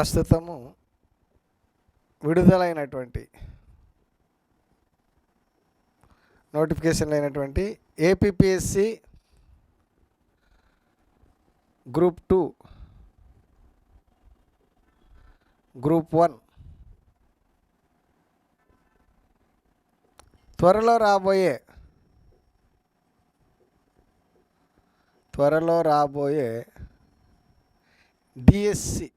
ప్రస్తుతము విడుదలైనటువంటి నోటిఫికేషన్లు అయినటువంటి ఏపీపీఎస్సి గ్రూప్ 2, గ్రూప్ 1 త్వరలో రాబోయే డిఎస్సి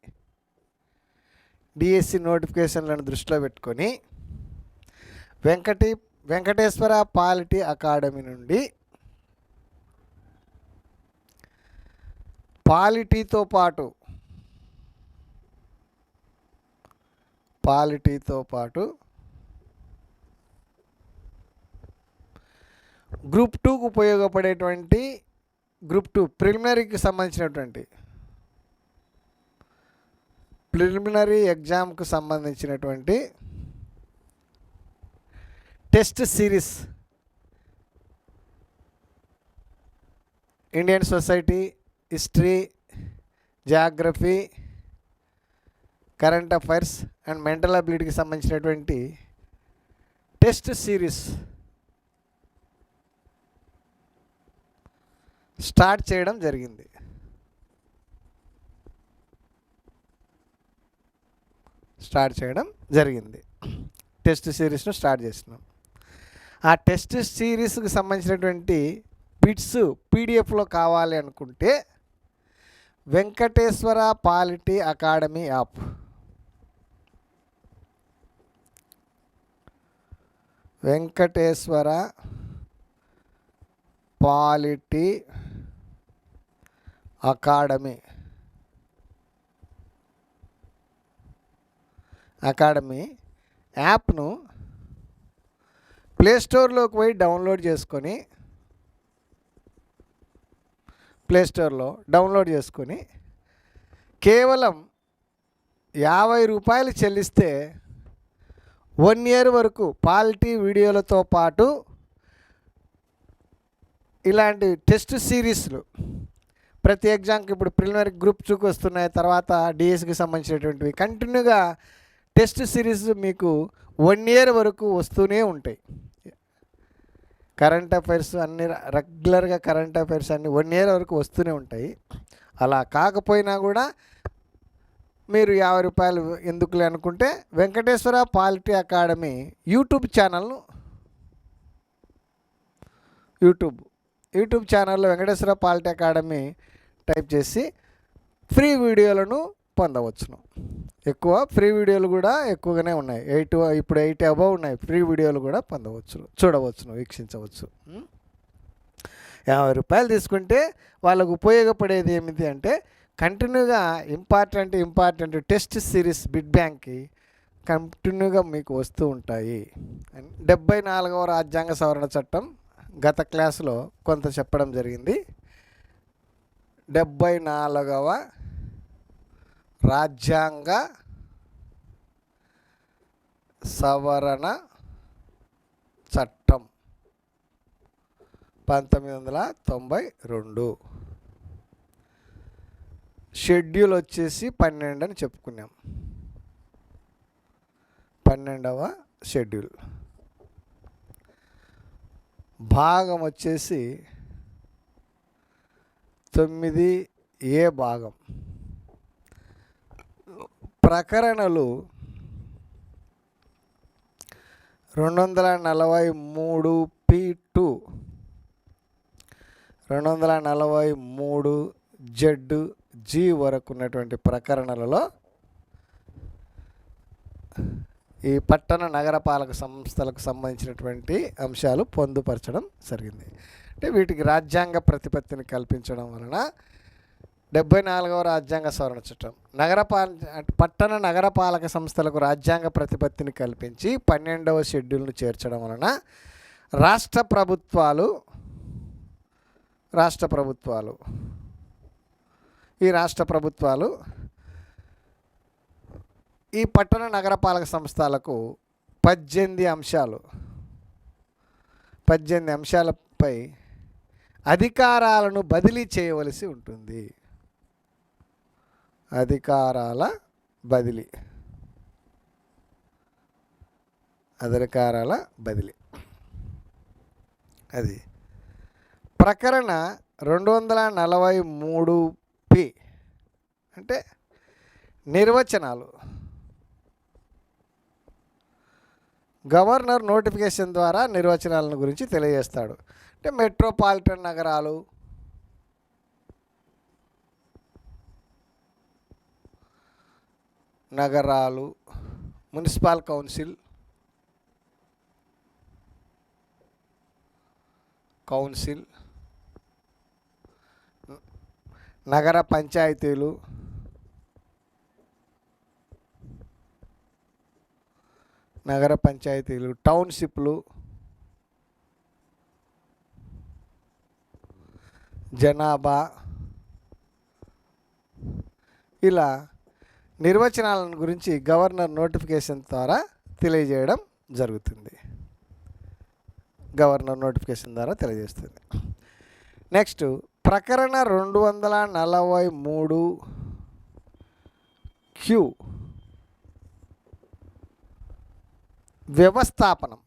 నోటిఫికేషన్లను దృష్టిలో పెట్టుకొని వెంకటేశ్వర పాలిటీ అకాడమీ నుండి పాలిటీతో పాటు గ్రూప్ 2కు ఉపయోగపడేటువంటి గ్రూప్ 2 ప్రిలిమినరీకి సంబంధించినటువంటి ప్రిలిమినరీ ఎగ్జామ్కు సంబంధించినటువంటి test series Indian society, history, geography, current affairs and mental అబిలిటీకి సంబంధించినటువంటి టెస్ట్ సిరీస్ స్టార్ట్ చేయడం జరిగింది. టెస్ట్ సిరీస్ను స్టార్ట్ చేసినాం. ఆ టెస్ట్ సిరీస్కి సంబంధించినటువంటి బిట్స్ పీడిఎఫ్లో కావాలి అనుకుంటే Venkateswara polity academy app, Venkateswara polity academy యాప్ను ప్లేస్టోర్లోకి పోయి డౌన్లోడ్ చేసుకొని కేవలం 50 రూపాయలు చెల్లిస్తే 1 ఇయర్ వరకు పాలిటీ వీడియోలతో పాటు ఇలాంటి టెస్ట్ సిరీస్లు ప్రతి ఎగ్జామ్కి ఇప్పుడు ప్రిలిమినరీ గ్రూప్ 2కి వస్తున్నాయి, తర్వాత డిఎస్సికి సంబంధించినటువంటివి కంటిన్యూగా టెస్ట్ సిరీస్ మీకు 1 ఇయర్ వరకు వస్తూనే ఉంటాయి. కరెంట్ అఫైర్స్ అన్ని రెగ్యులర్గా కరెంట్ అఫైర్స్ అన్ని 1 ఇయర్ వరకు వస్తూనే ఉంటాయి. అలా కాకపోయినా కూడా మీరు 50 రూపాయలు ఎందుకులే అనుకుంటే వెంకటేశ్వర పాలిటీ అకాడమీ యూట్యూబ్ ఛానల్లో వెంకటేశ్వర పాలిటీ అకాడమీ టైప్ చేసి ఫ్రీ వీడియోలను పొందవచ్చును. ఎక్కువ ఫ్రీ వీడియోలు కూడా ఎక్కువగానే ఉన్నాయి. 8 అబవ్ ఉన్నాయి. ఫ్రీ వీడియోలు కూడా చూడవచ్చును, వీక్షించవచ్చు. 50 రూపాయలు తీసుకుంటే వాళ్ళకు ఉపయోగపడేది ఏమిటి అంటే కంటిన్యూగా ఇంపార్టెంట్ టెస్ట్ సిరీస్ బిడ్ బ్యాంక్కి కంటిన్యూగా మీకు వస్తూ ఉంటాయి. 74వ రాజ్యాంగ సవరణ చట్టం గత క్లాసులో కొంత చెప్పడం జరిగింది. 74వ రాజ్యాంగ సవరణ చట్టం 1992 షెడ్యూల్ వచ్చేసి 12 అని చెప్పుకున్నాం. 12వ షెడ్యూల్ భాగం వచ్చేసి 9A భాగం. ప్రకరణలు 243P2, 243Z, G వరకు ఉన్నటువంటి ప్రకరణలలో ఈ పట్టణ నగరపాలక సంస్థలకు సంబంధించినటువంటి అంశాలు పొందుపరచడం జరిగింది. అంటే వీటికి రాజ్యాంగ ప్రతిపత్తిని కల్పించడం వలన 74వ రాజ్యాంగ సవరణ చట్టం పట్టణ నగరపాలక సంస్థలకు రాజ్యాంగ ప్రతిపత్తిని కల్పించి 12వ షెడ్యూల్ను చేర్చడం వలన రాష్ట్ర ప్రభుత్వాలు ఈ పట్టణ నగరపాలక సంస్థలకు 18 అంశాలపై అధికారాలను బదిలీ చేయవలసి ఉంటుంది. అధికారాల బదిలీ, అధికారాల బదిలీ. అది ప్రకరణ 243P అంటే నిర్వచనాలు. గవర్నర్ నోటిఫికేషన్ ద్వారా నిర్వచనాలను గురించి తెలియజేస్తాడు. అంటే మెట్రోపాలిటన్ నగరాలు, మున్సిపల్ కౌన్సిల్, నగర పంచాయతీలు, టౌన్షిప్లు, జనాభా, ఇలా నిర్వచనాలను గురించి గవర్నర్ నోటిఫికేషన్ ద్వారా తెలియజేయడం జరుగుతుంది. నెక్స్ట్ ప్రకరణ 243Q వ్యవస్థాపనం.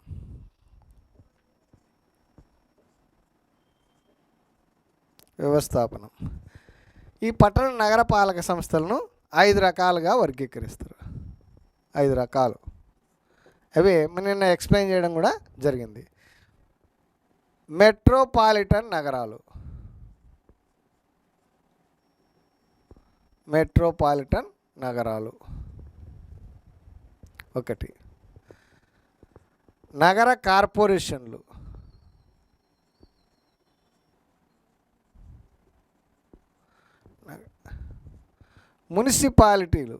ఈ పట్టణ నగరపాలక సంస్థలను 5 రకాలుగా వర్గీకరిస్తారు. 5 రకాలు. అవి నిన్న ఎక్స్ప్లెయిన్ చేయడం కూడా జరిగింది. మెట్రోపాలిటన్ నగరాలు ఒకటి. నగర కార్పొరేషన్లు, మున్సిపాలిటీలు,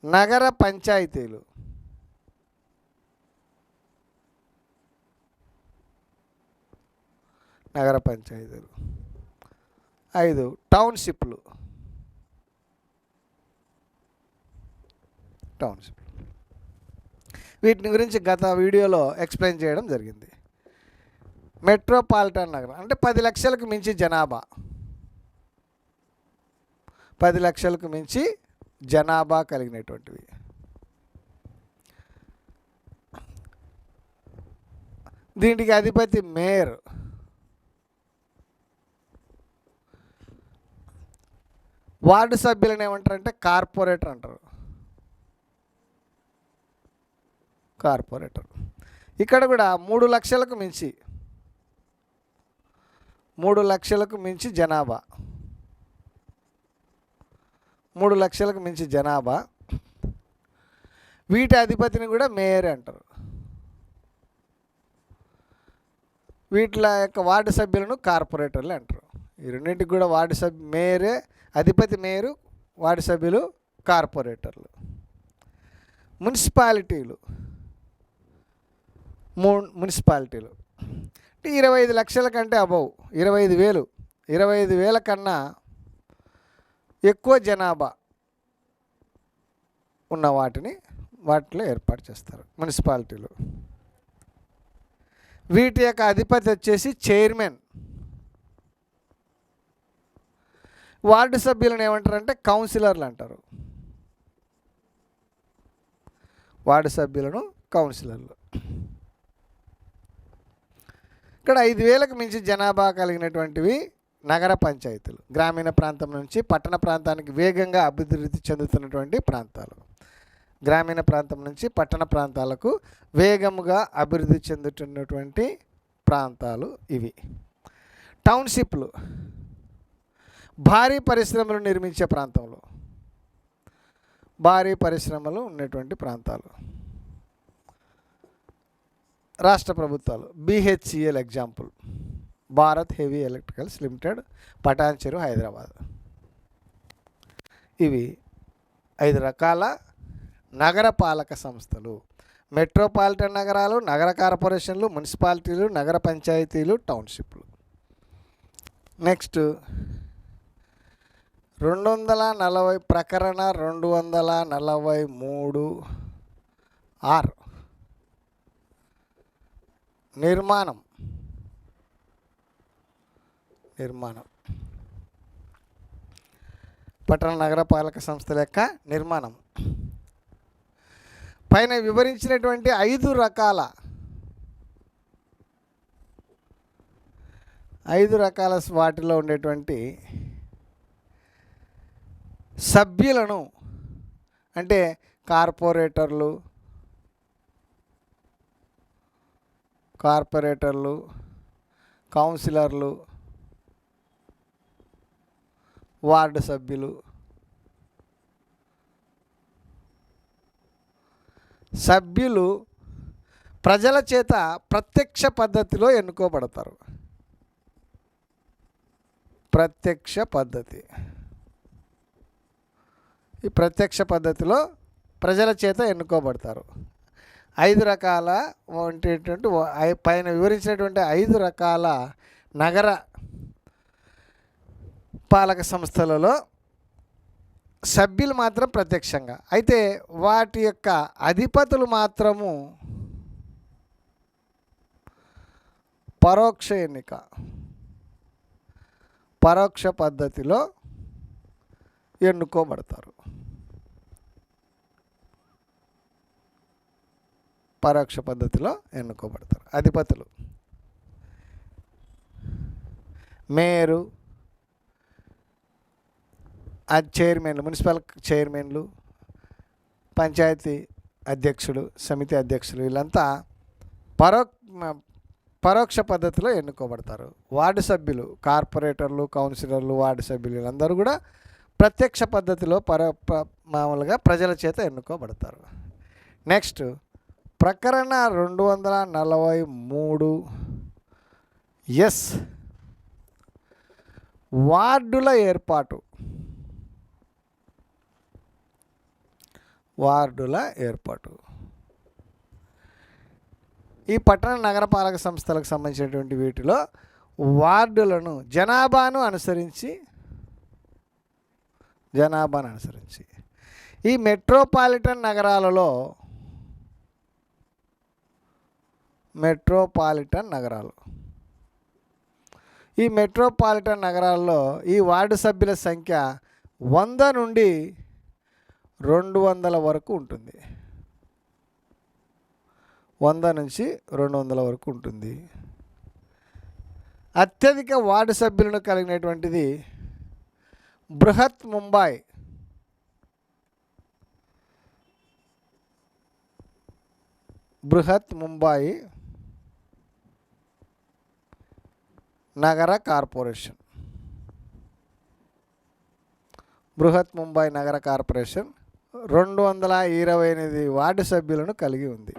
నగర పంచాయతీలు, 5 టౌన్షిప్లు. వీటిని గురించి గత వీడియోలో ఎక్స్ప్లెయిన్ చేయడం జరిగింది. మెట్రోపాలిటన్ నగరం అంటే 10 లక్షలకు మించి జనాభా, 10 లక్షలకు మించి జనాభా కలిగినటువంటివి. దీనికి అధిపతి మేయర్. వార్డు సభ్యులను ఏమంటారంటే కార్పొరేటర్ అంటారు. ఇక్కడ కూడా 3 లక్షలకు మించి జనాభా, 3 లక్షలకు మించి జనాభా. వీటి అధిపతిని కూడా మేయర్ అంటారు. వీటిల యొక్క వార్డు సభ్యులను కార్పొరేటర్లు అంటారు. ఈ రెండింటికి కూడా మేయరే అధిపతి, మేయరు, వార్డు సభ్యులు కార్పొరేటర్లు. మున్సిపాలిటీలు 25 లక్షల కంటే అబౌవ్, 25,000 కన్నా ఎక్కువ జనాభా ఉన్న వాటిలో ఏర్పాటు చేస్తారు మున్సిపాలిటీలు. వీటి యొక్క అధిపతి వచ్చేసి చైర్మన్. వార్డు సభ్యులను ఏమంటారంటే కౌన్సిలర్లు అంటారు. ఇక్కడ 5,000కు మించి జనాభా కలిగినటువంటివి నగర పంచాయతీలు. గ్రామీణ ప్రాంతం నుంచి పట్టణ ప్రాంతానికి వేగంగా అభివృద్ధి చెందుతున్నటువంటి ప్రాంతాలు. గ్రామీణ ప్రాంతం నుంచి పట్టణ ప్రాంతాలకు వేగముగా అభివృద్ధి చెందుతున్నటువంటి ప్రాంతాలు ఇవి. టౌన్షిప్లు భారీ పరిశ్రమలు నిర్మించే ప్రాంతంలో, భారీ పరిశ్రమలు ఉన్నటువంటి ప్రాంతాలు. రాష్ట్ర ప్రభుత్వాలు BHEL example, Bharat heavy electricals limited, Patancheru, Hyderabad. ఇవి 5 రకాల నగరపాలక సంస్థలు. మెట్రోపాలిటన్ నగరాలు, నగర కార్పొరేషన్లు, మున్సిపాలిటీలు, నగర పంచాయతీలు, టౌన్షిప్లు. నెక్స్ట్ ప్రకరణ 243R నిర్మాణం. పట్టణ నగరపాలక సంస్థల యొక్క నిర్మాణం. పైన వివరించినటువంటి 5 రకాల వాటిలో ఉండేటువంటి సభ్యులను, అంటే కార్పొరేటర్లు, కౌన్సిలర్లు, వార్డు సభ్యులు ప్రజల చేత ప్రత్యక్ష పద్ధతిలో ఎన్నుకోబడతారు. ప్రత్యక్ష పద్ధతి. ఈ ప్రత్యక్ష పద్ధతిలో ప్రజల చేత ఎన్నుకోబడతారు. 5 రకాల ఉండేటువంటి పైన వివరించినటువంటి 5 రకాల నగర పాలక సంస్థలలో సభ్యులు మాత్రం ప్రత్యక్షంగా, అయితే వాటి యొక్క అధిపతులు మాత్రము పరోక్ష ఎన్నిక, పరోక్ష పద్ధతిలో ఎన్నుకోబడతారు. పరోక్ష పద్ధతిలో ఎన్నుకోబడతారు అధిపతులు. మేయరు, చైర్మన్లు, మున్సిపల్ చైర్మన్లు, పంచాయతీ అధ్యక్షుడు, సమితి అధ్యక్షులు, వీళ్ళంతా పరోక్ష పద్ధతిలో ఎన్నుకోబడతారు. వార్డు సభ్యులు, కార్పొరేటర్లు, కౌన్సిలర్లు, వార్డు సభ్యులు వీళ్ళందరూ కూడా ప్రత్యక్ష పద్ధతిలో మామూలుగా ప్రజల చేత ఎన్నుకోబడతారు. నెక్స్ట్ ప్రకరణ 243 ఎస్, వార్డుల ఏర్పాటు. ఈ పట్టణ నగరపాలక సంస్థలకు సంబంధించినటువంటి వీటిలో వార్డులను జనాభాను అనుసరించి ఈ మెట్రోపాలిటన్ నగరాలలో ఈ మెట్రోపాలిటన్ నగరాల్లో ఈ వార్డు సభ్యుల సంఖ్య 100 నుండి 200 వరకు ఉంటుంది. 100 నుంచి 200 వరకు ఉంటుంది. అత్యధిక వార్డు సభ్యులను కలిగినటువంటిది బృహత్ ముంబై నగర కార్పొరేషన్. బృహత్ ముంబై నగర కార్పొరేషన్ 228 వార్డు సభ్యులను కలిగి ఉంది.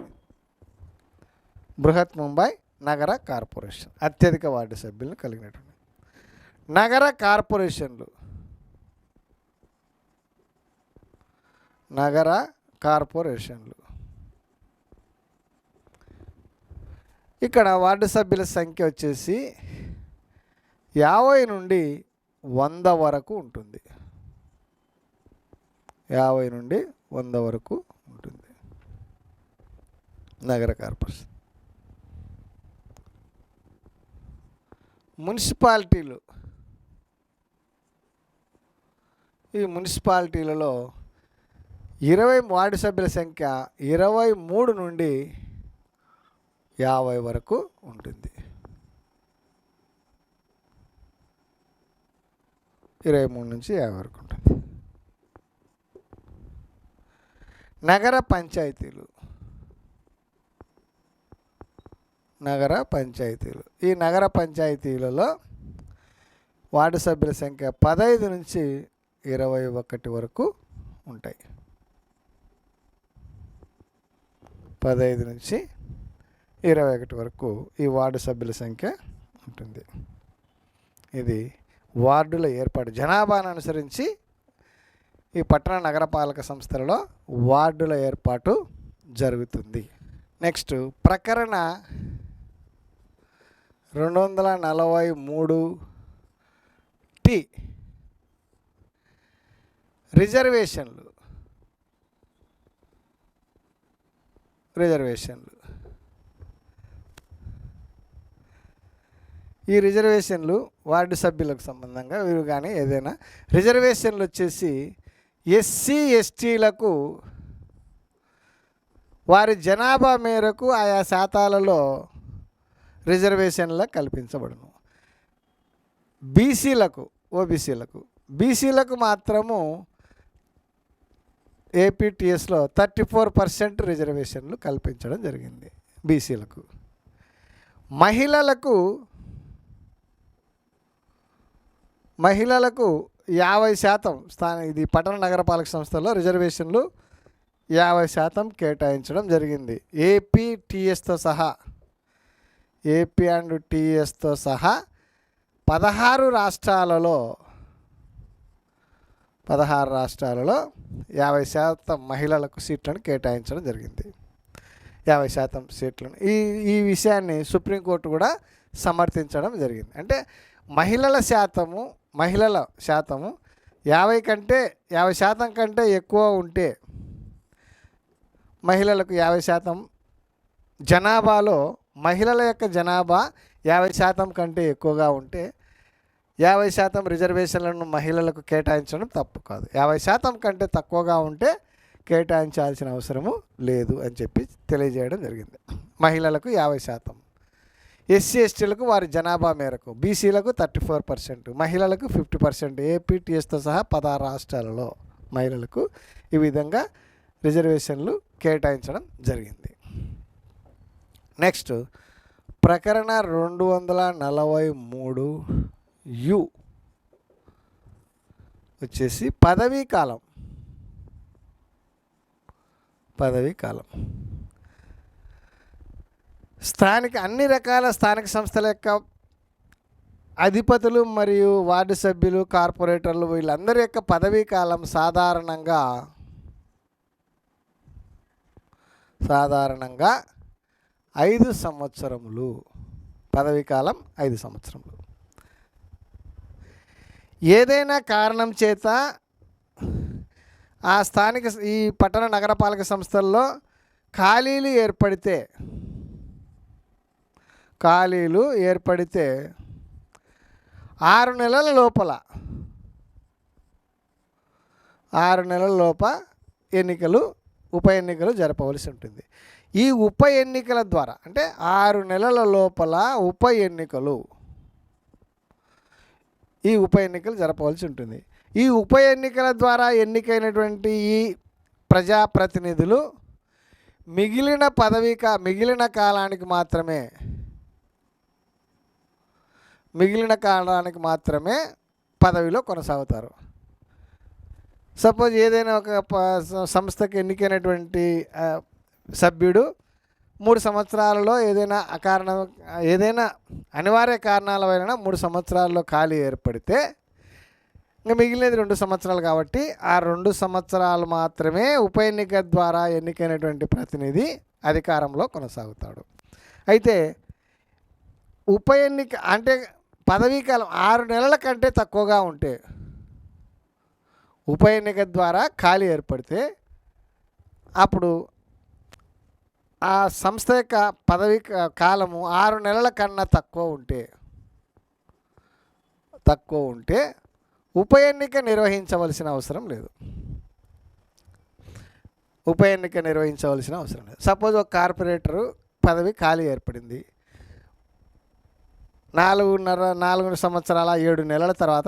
బృహత్ ముంబై నగర కార్పొరేషన్ అత్యధిక వార్డు సభ్యులను కలిగినటువంటి నగర కార్పొరేషన్లు. ఇక్కడ వార్డు సభ్యుల సంఖ్య వచ్చేసి 50 నుండి 100 వరకు ఉంటుంది. 50 నుండి 100 వరకు ఉంటుంది నగర కార్పొరేషన్. మున్సిపాలిటీలు, ఈ మున్సిపాలిటీలలో 20 వార్డు సభ్యుల సంఖ్య 23 నుండి 50 వరకు ఉంటుంది. 23 నుంచి 50 వరకు ఉంటుంది. నగర పంచాయతీలు. ఈ నగర పంచాయతీలలో వార్డు సభ్యుల సంఖ్య 15 నుంచి 21 వరకు ఉంటాయి. 15 నుంచి 21 వరకు ఈ వార్డు సభ్యుల సంఖ్య ఉంటుంది. ఇది వార్డుల ఏర్పాటు. జనాభాను అనుసరించి ఈ పట్టణ నగరపాలక సంస్థలలో వార్డుల ఏర్పాటు జరుగుతుంది. నెక్స్ట్ ప్రకరణ 243 టి రిజర్వేషన్లు. ఈ రిజర్వేషన్లు వార్డు సభ్యులకు సంబంధంగా వీరు కానీ ఏదైనా రిజర్వేషన్లు వచ్చేసి ఎస్సీ ఎస్టీలకు వారి జనాభా మేరకు ఆయా శాతాలలో రిజర్వేషన్లు కల్పించబడును. బీసీలకు మాత్రము ఏపీటీఎస్లో 34% రిజర్వేషన్లు కల్పించడం జరిగింది బీసీలకు. మహిళలకు 50% ఇది పట్టణ నగరపాలక సంస్థల్లో రిజర్వేషన్లు 50% కేటాయించడం జరిగింది. ఏపీ అండ్ టీఎస్తో సహా 16 రాష్ట్రాలలో 50% మహిళలకు సీట్లను కేటాయించడం జరిగింది. 50% సీట్లను ఈ విషయాన్ని సుప్రీంకోర్టు కూడా సమర్థించడం జరిగింది. అంటే మహిళల శాతము 50% కంటే ఎక్కువ ఉంటే, మహిళలకు 50% జనాభాలో మహిళల యొక్క జనాభా 50% కంటే ఎక్కువగా ఉంటే 50% రిజర్వేషన్లను మహిళలకు కేటాయించడం తప్పు కాదు. 50% కంటే తక్కువగా ఉంటే కేటాయించాల్సిన అవసరము లేదు అని చెప్పి తెలియజేయడం జరిగింది. మహిళలకు 50%, ఎస్సీ ఎస్టీలకు వారి జనాభా మేరకు, బీసీలకు 34%, మహిళలకు 50%, ఏపీటీఎస్తో సహా 16 రాష్ట్రాలలో మహిళలకు ఈ విధంగా రిజర్వేషన్లు కేటాయించడం జరిగింది. నెక్స్ట్ ప్రకరణ 243 వచ్చేసి పదవీ కాలం. అన్ని రకాల స్థానిక సంస్థల యొక్క అధిపతులు మరియు వార్డు సభ్యులు, కార్పొరేటర్లు వీళ్ళందరి యొక్క పదవీ కాలం సాధారణంగా 5 సంవత్సరములు. పదవీ కాలం 5 సంవత్సరములు. ఏదైనా కారణం చేత ఆ స్థానిక ఈ పట్టణ నగరపాలక సంస్థల్లో ఖాళీలు ఏర్పడితే 6 నెలల లోపల ఉప ఎన్నికలు జరపవలసి ఉంటుంది. ఈ ఉప ఎన్నికల ద్వారా అంటే 6 నెలల లోపల ఉప ఎన్నికలు జరపవలసి ఉంటుంది. ఈ ఉప ఎన్నికల ద్వారా ఎన్నికైనటువంటి ఈ ప్రజాప్రతినిధులు మిగిలిన కాలానికి మాత్రమే పదవిలో కొనసాగుతారు. సపోజ్ ఏదైనా ఒక సంస్థకి ఎన్నికైనటువంటి సభ్యుడు 3 సంవత్సరాలలో ఏదైనా అనివార్య కారణాల వలన 3 సంవత్సరాల్లో ఖాళీ ఏర్పడితే ఇంకా మిగిలినది 2 సంవత్సరాలు కాబట్టి ఆ 2 సంవత్సరాలు మాత్రమే ఉప ఎన్నిక ద్వారా ఎన్నికైనటువంటి ప్రతినిధి అధికారంలో కొనసాగుతాడు. అయితే ఉప ఎన్నిక అంటే పదవీ కాలం 6 నెలల కంటే తక్కువగా ఉంటే, ఉప ఎన్నిక ద్వారా ఖాళీ ఏర్పడితే అప్పుడు ఆ సంస్థ యొక్క పదవీ కాలము 6 నెలల కన్నా తక్కువ ఉంటే ఉప ఎన్నిక నిర్వహించవలసిన అవసరం లేదు. సపోజ్ ఒక కార్పొరేటరు పదవి ఖాళీ ఏర్పడింది, 4 సంవత్సరాల 7 నెలల తర్వాత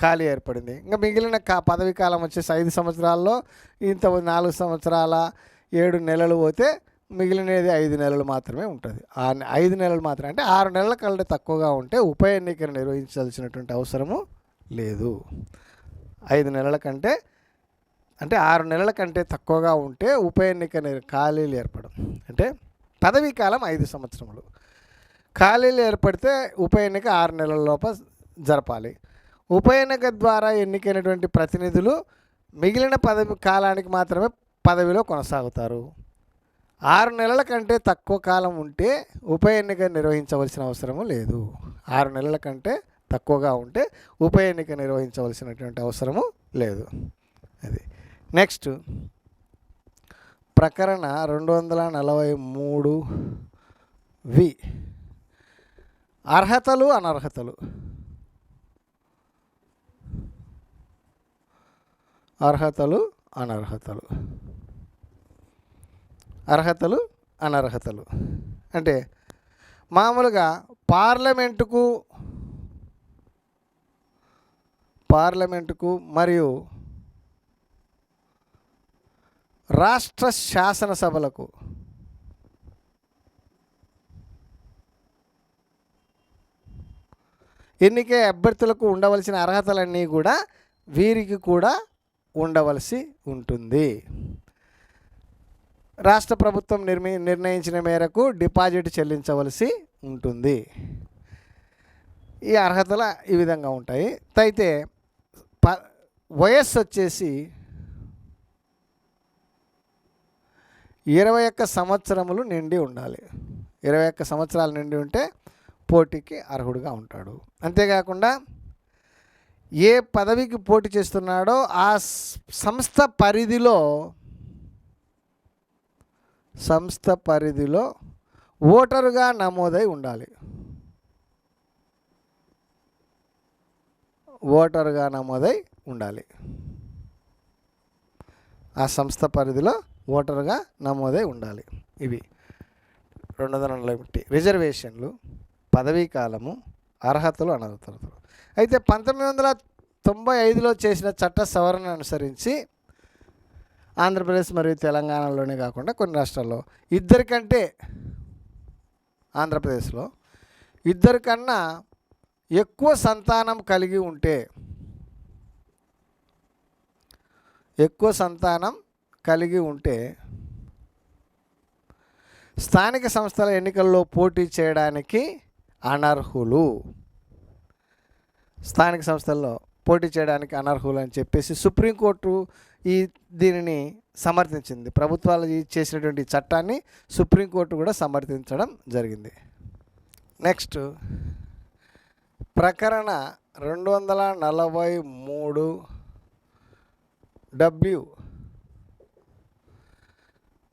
ఖాళీ ఏర్పడింది. ఇంకా మిగిలిన పదవీ కాలం వచ్చేసి 5 సంవత్సరాల్లో 4 సంవత్సరాల 7 నెలలు పోతే మిగిలినది 5 నెలలు మాత్రమే ఉంటుంది. 5 నెలలు మాత్రమే అంటే 6 నెలల కంటే తక్కువగా ఉంటే ఉప ఎన్నికను నిర్వహించాల్సినటువంటి అవసరము లేదు. 5 నెలల కంటే అంటే 6 నెలల కంటే తక్కువగా ఉంటే ఉప ఎన్నిక ఖాళీలు ఏర్పడం అంటే పదవీ కాలం 5 సంవత్సరములు. ఖాళీలు ఏర్పడితే ఉప ఎన్నిక 6 నెలల లోపల జరపాలి. ఉప ఎన్నిక ద్వారా ఎన్నికైనటువంటి ప్రతినిధులు మిగిలిన పదవి కాలానికి మాత్రమే పదవిలో కొనసాగుతారు. 6 నెలల కంటే తక్కువ కాలం ఉంటే ఉప ఎన్నిక నిర్వహించవలసిన అవసరము లేదు. 6 నెలల కంటే తక్కువగా ఉంటే ఉప ఎన్నిక నిర్వహించవలసినటువంటి అవసరము లేదు. అది నెక్స్ట్ ప్రకరణ 243 వి అర్హతలు అనర్హతలు. అర్హతలు అనర్హతలు. అర్హతలు అనర్హతలు అంటే మామూలుగా పార్లమెంటుకు మరియు రాష్ట్ర శాసనసభలకు ఎన్నికే అభ్యర్థులకు ఉండవలసిన అర్హతలన్నీ కూడా వీరికి కూడా ఉండవలసి ఉంటుంది. రాష్ట్ర ప్రభుత్వం నిర్ణయించిన మేరకు డిపాజిట్ చెల్లించవలసి ఉంటుంది. ఈ అర్హతలు ఈ విధంగా ఉంటాయి. అయితే వయస్సు వచ్చేసి 21 సంవత్సరములు నిండి ఉండాలి. 21 సంవత్సరాలు నిండి ఉంటే పోటీకి అర్హుడుగా ఉంటాడు. అంతేకాకుండా ఏ పదవికి పోటీ చేస్తున్నాడో ఆ సంస్థ పరిధిలో ఓటరుగా నమోదై ఉండాలి. ఓటరుగా నమోదై ఉండాలి. ఆ సంస్థ పరిధిలో ఓటరుగా నమోదై ఉండాలి. ఇవి 240 రిజర్వేషన్లు, పదవీ కాలము, అర్హతలు అనర్హతలు. అయితే 1995లో చేసిన చట్ట సవరణ అనుసరించి ఆంధ్రప్రదేశ్ మరియు తెలంగాణలోనే కాకుండా కొన్ని రాష్ట్రాల్లో ఆంధ్రప్రదేశ్లో ఇద్దరికన్నా ఎక్కువ సంతానం కలిగి ఉంటే స్థానిక సంస్థల ఎన్నికల్లో పోటీ చేయడానికి అనర్హులు. స్థానిక సంస్థల్లో పోటీ చేయడానికి అనర్హులు అని చెప్పేసి సుప్రీంకోర్టు దీనిని సమర్థించింది. ప్రభుత్వాలు చేసినటువంటి చట్టాన్ని సుప్రీంకోర్టు కూడా సమర్థించడం జరిగింది. నెక్స్ట్ ప్రకరణ 243W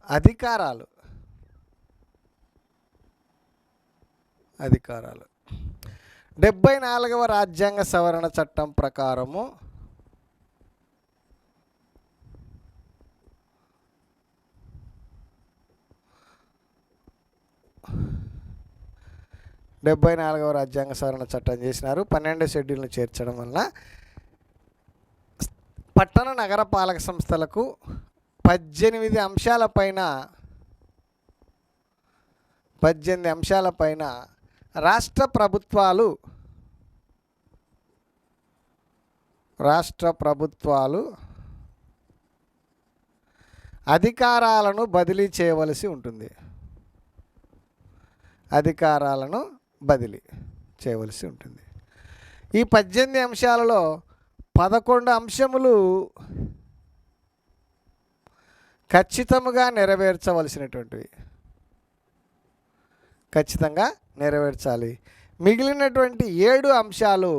అధికారాలు 74వ రాజ్యాంగ సవరణ చట్టం ప్రకారము 74వ రాజ్యాంగ సవరణ చట్టం చేసినారు. 12వ షెడ్యూల్ను చేర్చడం వలన పట్టణ నగరపాలక సంస్థలకు 18 అంశాలపైన రాష్ట్ర ప్రభుత్వాలు అధికారాలను బదిలీ చేయవలసి ఉంటుంది. ఈ 18 అంశాలలో 11 అంశములు ఖచ్చితంగా నెరవేర్చాలి. మిగిలినటువంటి 7 అంశాలు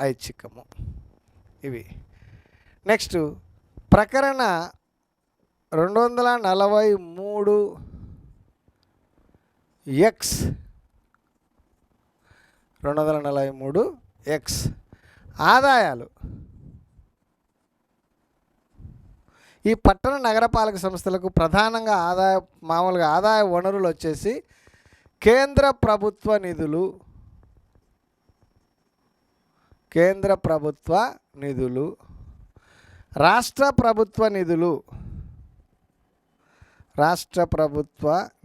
ఐచ్ఛికము. ఇవి నెక్స్ట్ ప్రకరణ 243X ఆదాయాలు. ఈ పట్టణ నగరపాలక సంస్థలకు ప్రధానంగా ఆదాయ వనరులు వచ్చేసి కేంద్ర ప్రభుత్వ నిధులు, రాష్ట్ర ప్రభుత్వ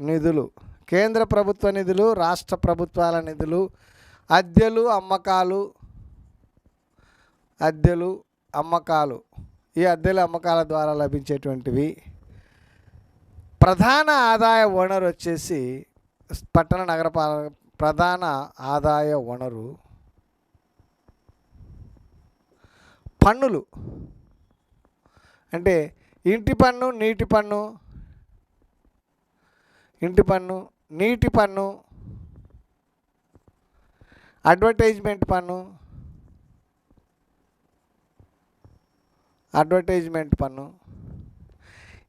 నిధులు, కేంద్ర ప్రభుత్వ నిధులు, రాష్ట్ర ప్రభుత్వాల నిధులు, అద్దెలు, అమ్మకాలు. ఈ అద్దెలు అమ్మకాల ద్వారా లభించేటువంటివి. ప్రధాన ఆదాయ వనరు వచ్చేసి పట్టణ నగరపాలక ప్రధాన ఆదాయ వనరు పన్నులు. అంటే ఇంటి పన్ను, నీటి పన్ను, అడ్వర్టైజ్మెంట్ పన్ను,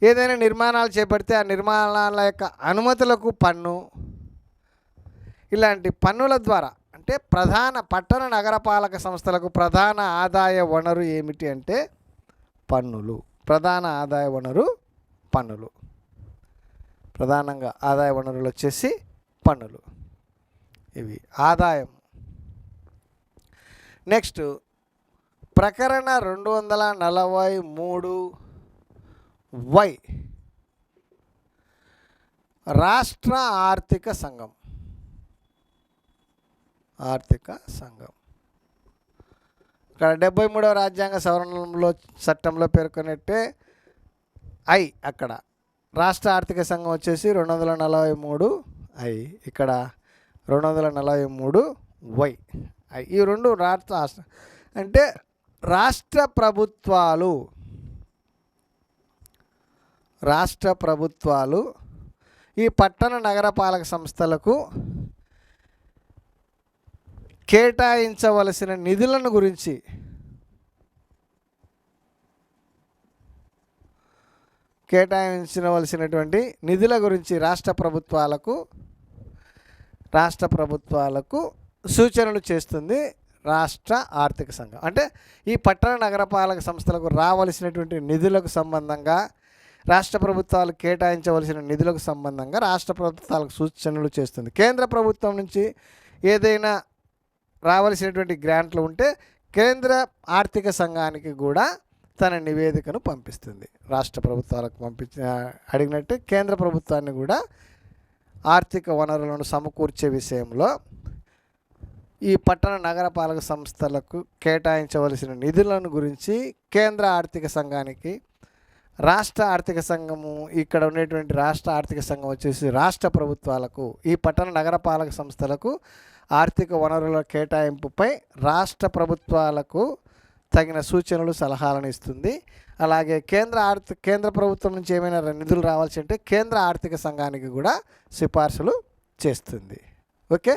ఏదైనా నిర్మాణాలు చేపడితే ఆ నిర్మాణాల యొక్క అనుమతులకు పన్ను, ఇలాంటి పన్నుల ద్వారా అంటే ప్రధాన పట్టణ నగరపాలక సంస్థలకు ప్రధాన ఆదాయ వనరు ఏమిటి అంటే పన్నులు. ప్రధాన ఆదాయ వనరు పన్నులు. ప్రధానంగా ఆదాయ వనరులు వచ్చేసి పన్నులు. ఇవి ఆదాయం. నెక్స్ట్ ప్రకరణ 243 రాష్ట్ర ఆర్థిక సంఘం. ఆర్థిక సంఘం ఇక్కడ 73వ రాజ్యాంగ సవరణలో చట్టంలో పేర్కొన్నట్టే అక్కడ రాష్ట్ర ఆర్థిక సంఘం వచ్చేసి 243 ఇక్కడ 243 ఈ రెండు రాష్ట్ర అంటే రాష్ట్ర ప్రభుత్వాలు ఈ పట్టణ నగరపాలక సంస్థలకు కేటాయించవలసిన నిధులను గురించి కేటాయించవలసినటువంటి నిధుల గురించి రాష్ట్ర ప్రభుత్వాలకు సూచనలు చేస్తుంది రాష్ట్ర ఆర్థిక సంఘం. అంటే ఈ పట్టణ నగరపాలక సంస్థలకు రావలసినటువంటి నిధులకు సంబంధంగా రాష్ట్ర ప్రభుత్వాలు కేటాయించవలసిన నిధులకు సంబంధంగా రాష్ట్ర ప్రభుత్వాలకు సూచనలు చేస్తుంది. కేంద్ర ప్రభుత్వం నుంచి ఏదైనా రావలసినటువంటి గ్రాంట్లు ఉంటే కేంద్ర ఆర్థిక సంఘానికి కూడా తన నివేదికను పంపిస్తుంది. రాష్ట్ర ప్రభుత్వాలకు అడిగినట్టు కేంద్ర ప్రభుత్వాన్ని కూడా ఆర్థిక వనరులను సమకూర్చే విషయంలో ఈ పట్టణ నగరపాలక సంస్థలకు కేటాయించవలసిన నిధులను గురించి కేంద్ర ఆర్థిక సంఘానికి రాష్ట్ర ఆర్థిక సంఘము ఇక్కడ ఉండేటువంటి రాష్ట్ర ఆర్థిక సంఘం వచ్చేసి రాష్ట్ర ప్రభుత్వాలకు ఈ పట్టణ నగరపాలక సంస్థలకు ఆర్థిక వనరుల కేటాయింపుపై రాష్ట్ర ప్రభుత్వాలకు తగిన సూచనలు సలహాలను ఇస్తుంది. అలాగే కేంద్ర ప్రభుత్వం నుంచి ఏమైనా నిధులు రావాల్సి ఉంటే కేంద్ర ఆర్థిక సంఘానికి కూడా సిఫార్సులు చేస్తుంది. ఓకే.